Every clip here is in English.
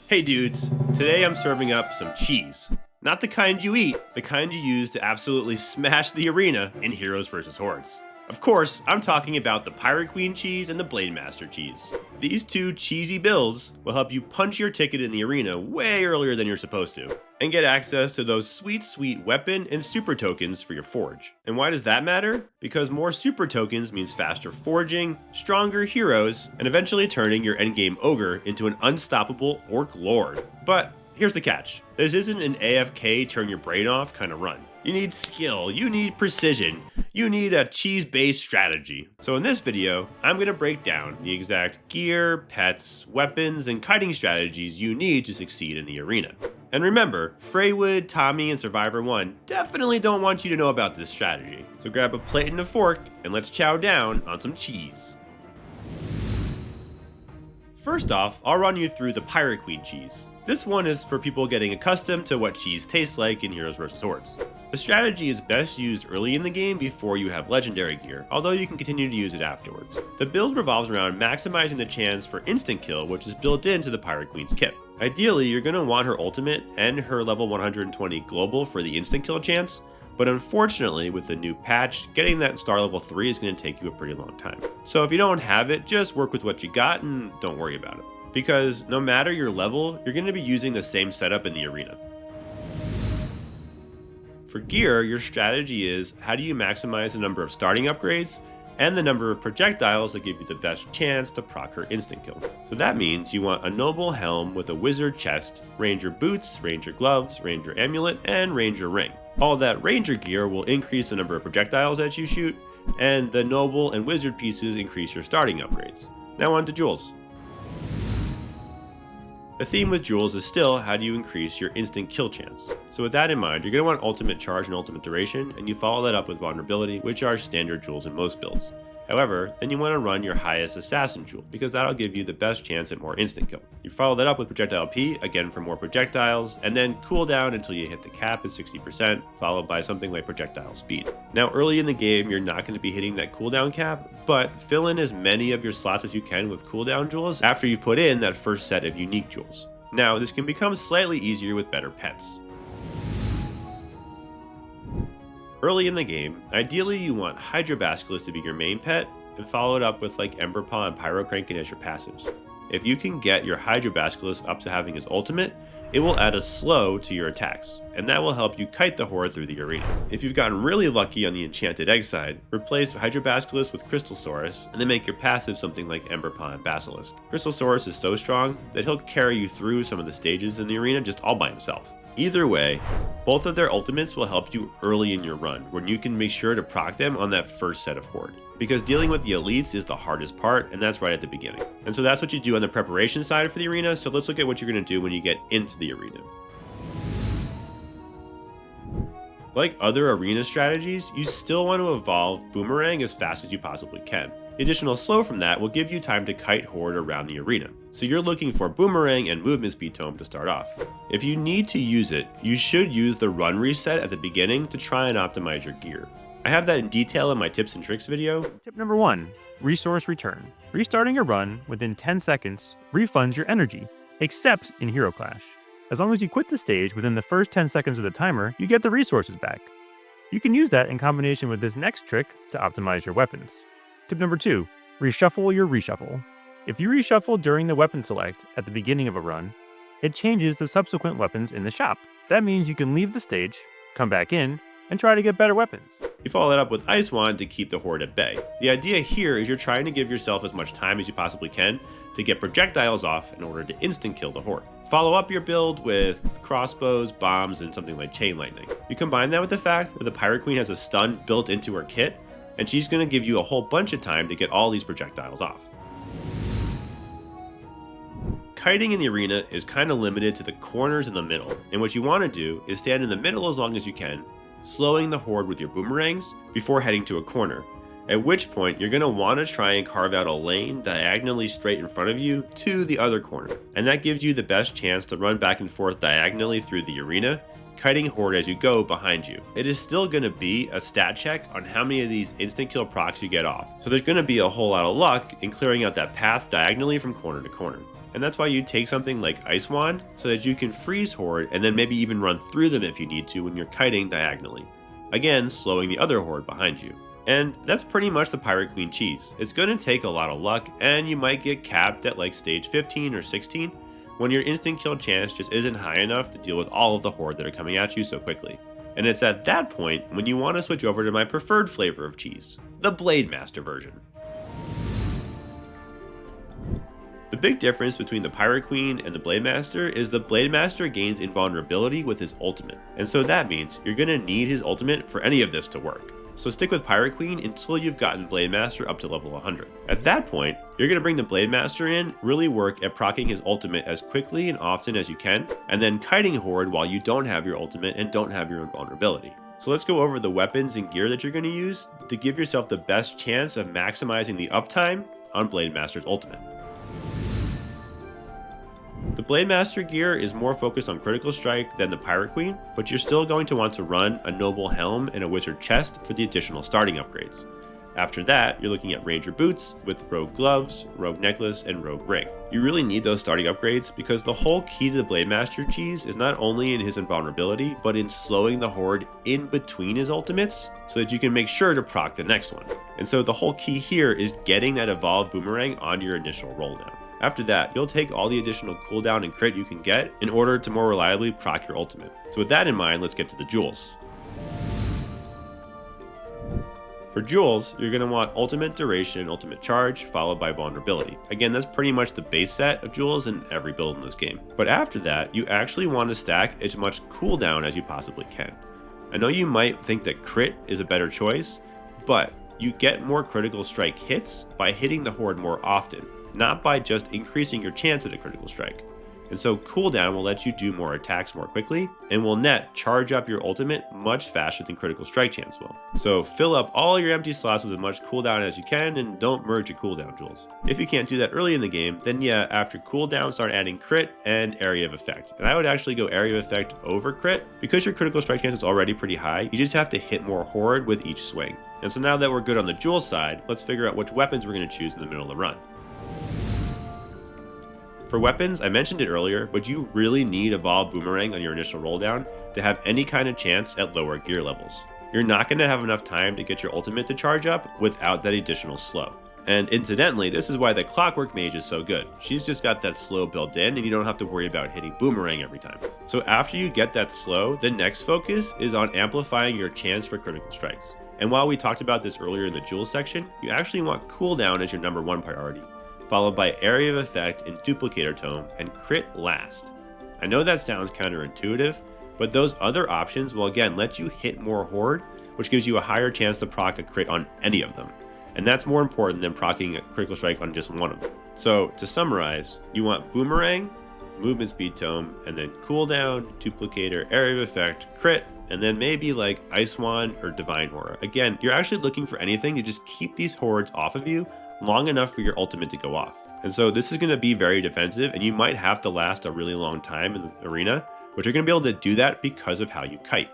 Hey dudes, today I'm serving up some cheese. Not the kind you eat, the kind you use to absolutely smash the arena in Heroes vs. Hordes. Of course, I'm talking about the Pirate Queen cheese and the Blademaster cheese. These two cheesy builds will help you punch your ticket in the arena way earlier than you're supposed to, and get access to those sweet weapon and super tokens for your forge. And why does that matter? Because more super tokens means faster forging, stronger heroes, and eventually turning your endgame ogre into an unstoppable Orclord. But here's the catch. This isn't an AFK turn your brain off kind of run. You need skill, you need precision, you need a cheese-based strategy. So in this video, I'm going to break down the exact gear, pets, weapons, and kiting strategies you need to succeed in the arena. And remember, Freywood, Tommy, and Survivor 1 definitely don't want you to know about this strategy. So grab a plate and a fork, and let's chow down on some cheese. First off, I'll run you through the Pirate Queen cheese. This one is for people getting accustomed to what cheese tastes like in Heroes vs. Hordes. The strategy is best used early in the game before you have legendary gear, although you can continue to use it afterwards. The build revolves around maximizing the chance for instant kill, which is built into the Pirate Queen's kit. Ideally, you're going to want her ultimate and her level 120 global for the instant kill chance, but unfortunately with the new patch, getting that star level 3 is going to take you a pretty long time. So if you don't have it, just work with what you got and don't worry about it. Because no matter your level, you're going to be using the same setup in the arena. For gear, your strategy is how do you maximize the number of starting upgrades and the number of projectiles that give you the best chance to proc her instant kill. So that means you want a noble helm with a wizard chest, ranger boots, ranger gloves, ranger amulet, and ranger ring. All that ranger gear will increase the number of projectiles that you shoot, and the noble and wizard pieces increase your starting upgrades. Now on to jewels. The theme with jewels is still how do you increase your instant kill chance. So with that in mind, you're going to want ultimate charge and ultimate duration, and you follow that up with vulnerability, which are standard jewels in most builds. However, then you want to run your highest assassin jewel, because that'll give you the best chance at more instant kill. You follow that up with projectile P, again for more projectiles, and then cool down until you hit the cap at 60%, followed by something like projectile speed. Now early in the game, you're not going to be hitting that cooldown cap, but fill in as many of your slots as you can with cooldown jewels after you've put in that first set of unique jewels. Now this can become slightly easier with better pets. Early in the game, ideally you want Hydrobasilisk to be your main pet, and follow it up with like Ember Paw and Pyrocranking as your passives. If you can get your Hydrobasilisk up to having his ultimate, it will add a slow to your attacks, and that will help you kite the horde through the arena. If you've gotten really lucky on the enchanted egg side, replace Hydrobasilisk with Crystalsaurus, and then make your passive something like Ember Paw and Basilisk. Crystalsaurus is so strong that he'll carry you through some of the stages in the arena just all by himself. Either way, both of their ultimates will help you early in your run, when you can make sure to proc them on that first set of horde. Because dealing with the elites is the hardest part, and that's right at the beginning. And so that's what you do on the preparation side for the arena, so let's look at what you're going to do when you get into the arena. Like other arena strategies, you still want to evolve Boomerang as fast as you possibly can. The additional slow from that will give you time to kite horde around the arena. So you're looking for Boomerang and movement speed tome to start off. If you need to use it, you should use the run reset at the beginning to try and optimize your gear. I have that in detail in my tips and tricks video. Tip number 1, resource return. Restarting a run within 10 seconds refunds your energy, except in Hero Clash. As long as you quit the stage within the first 10 seconds of the timer, you get the resources back. You can use that in combination with this next trick to optimize your weapons. Tip number 2, reshuffle your reshuffle. If you reshuffle during the weapon select at the beginning of a run, it changes the subsequent weapons in the shop. That means you can leave the stage, come back in, and try to get better weapons. You follow that up with Ice Wand to keep the horde at bay. The idea here is you're trying to give yourself as much time as you possibly can to get projectiles off in order to instant kill the horde. Follow up your build with crossbows, bombs, and something like chain lightning. You combine that with the fact that the Pirate Queen has a stun built into her kit, and she's going to give you a whole bunch of time to get all these projectiles off. Kiting in the arena is kind of limited to the corners in the middle, and what you want to do is stand in the middle as long as you can, slowing the horde with your boomerangs before heading to a corner, at which point you're going to want to try and carve out a lane diagonally straight in front of you to the other corner, and that gives you the best chance to run back and forth diagonally through the arena, kiting horde as you go behind you. It is still going to be a stat check on how many of these instant kill procs you get off, so there's going to be a whole lot of luck in clearing out that path diagonally from corner to corner. And that's why you take something like Ice Wand so that you can freeze Horde and then maybe even run through them if you need to when you're kiting diagonally. Again, slowing the other Horde behind you. And that's pretty much the Pirate Queen cheese. It's going to take a lot of luck, and you might get capped at like stage 15 or 16 when your instant kill chance just isn't high enough to deal with all of the Horde that are coming at you so quickly. And it's at that point when you want to switch over to my preferred flavor of cheese, the Blademaster version. The big difference between the Pirate Queen and the Blademaster is the Blademaster gains invulnerability with his ultimate, and so that means you're going to need his ultimate for any of this to work. So stick with Pirate Queen until you've gotten Blademaster up to level 100. At that point, you're going to bring the Blademaster in, really work at proccing his ultimate as quickly and often as you can, and then kiting Horde while you don't have your ultimate and don't have your invulnerability. So let's go over the weapons and gear that you're going to use to give yourself the best chance of maximizing the uptime on Blademaster's ultimate. The Blademaster gear is more focused on critical strike than the Pirate Queen, but you're still going to want to run a noble helm and a wizard chest for the additional starting upgrades. After that, you're looking at ranger boots with rogue gloves, rogue necklace, and rogue ring. You really need those starting upgrades because the whole key to the Blademaster cheese is not only in his invulnerability, but in slowing the Horde in between his ultimates so that you can make sure to proc the next one. And so the whole key here is getting that evolved boomerang on your initial rolldown. After that, you'll take all the additional cooldown and crit you can get in order to more reliably proc your ultimate. So with that in mind, let's get to the jewels. For jewels, you're going to want ultimate duration and ultimate charge, followed by vulnerability. Again, that's pretty much the base set of jewels in every build in this game. But after that, you actually want to stack as much cooldown as you possibly can. I know you might think that crit is a better choice, but you get more critical strike hits by hitting the Horde more often, not by just increasing your chance at a critical strike. And so cooldown will let you do more attacks more quickly, and will net charge up your ultimate much faster than critical strike chance will. So fill up all your empty slots with as much cooldown as you can, and don't merge your cooldown jewels. If you can't do that early in the game, then yeah, after cooldown start adding crit and area of effect. And I would actually go area of effect over crit, because your critical strike chance is already pretty high, you just have to hit more Horde with each swing. And so now that we're good on the jewel side, let's figure out which weapons we're going to choose in the middle of the run. For weapons, I mentioned it earlier, but you really need Evolved Boomerang on your initial rolldown to have any kind of chance at lower gear levels. You're not going to have enough time to get your ultimate to charge up without that additional slow. And incidentally, this is why the Clockwork Mage is so good. She's just got that slow built in, and you don't have to worry about hitting Boomerang every time. So after you get that slow, the next focus is on amplifying your chance for critical strikes. And while we talked about this earlier in the Jewel section, you actually want cooldown as your number one priority, followed by area of effect and duplicator tome, and crit last. I know that sounds counterintuitive, but those other options will again let you hit more Horde, which gives you a higher chance to proc a crit on any of them. And that's more important than proccing a critical strike on just one of them. So to summarize, you want Boomerang, movement speed tome, and then cooldown, duplicator, area of effect, crit, and then maybe like Ice Wand or Divine Aura. Again, you're actually looking for anything to just keep these Hordes off of you long enough for your ultimate to go off. And so this is going to be very defensive, and you might have to last a really long time in the arena, but you're going to be able to do that because of how you kite.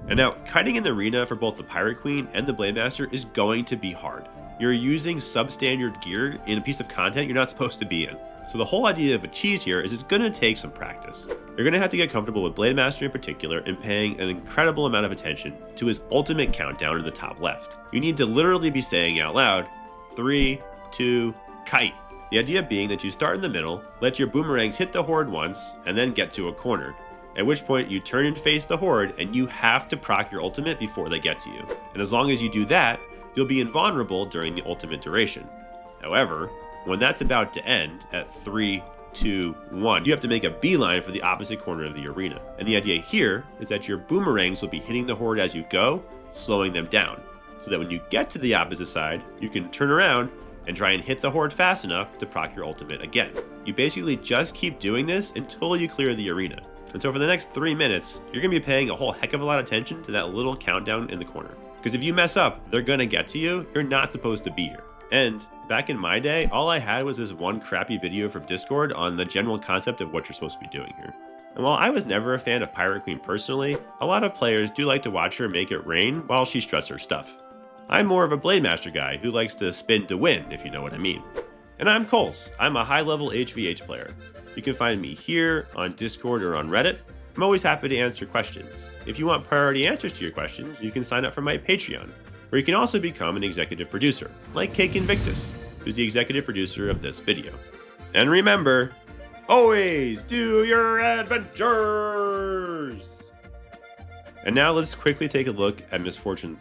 And now, kiting in the arena for both the Pirate Queen and the Blademaster is going to be hard. You're using substandard gear in a piece of content you're not supposed to be in. So the whole idea of a cheese here is it's going to take some practice. You're going to have to get comfortable with Blademaster in particular and paying an incredible amount of attention to his ultimate countdown in the top left. You need to literally be saying out loud, 3, 2, kite. The idea being that you start in the middle, let your boomerangs hit the Horde once, and then get to a corner. At which point you turn and face the Horde, and you have to proc your ultimate before they get to you. And as long as you do that, you'll be invulnerable during the ultimate duration. However, when that's about to end at 3, 2, 1, you have to make a beeline for the opposite corner of the arena. And the idea here is that your boomerangs will be hitting the Horde as you go, slowing them down, so that when you get to the opposite side, you can turn around and try and hit the Horde fast enough to proc your ultimate again. You basically just keep doing this until you clear the arena. And so for the next 3 minutes, you're going to be paying a whole heck of a lot of attention to that little countdown in the corner. Because if you mess up, they're going to get to you. You're not supposed to be here. And back in my day, all I had was this one crappy video from Discord on the general concept of what you're supposed to be doing here. And while I was never a fan of Pirate Queen personally, a lot of players do like to watch her make it rain while she struts her stuff. I'm more of a Blademaster guy who likes to spin to win, if you know what I mean. And I'm Coles. I'm a high-level HVH player. You can find me here, on Discord, or on Reddit. I'm always happy to answer questions. If you want priority answers to your questions, you can sign up for my Patreon, where you can also become an executive producer, like Cake Invictus, who's the executive producer of this video. And remember, always do your adventures! And now let's quickly take a look at Misfortune.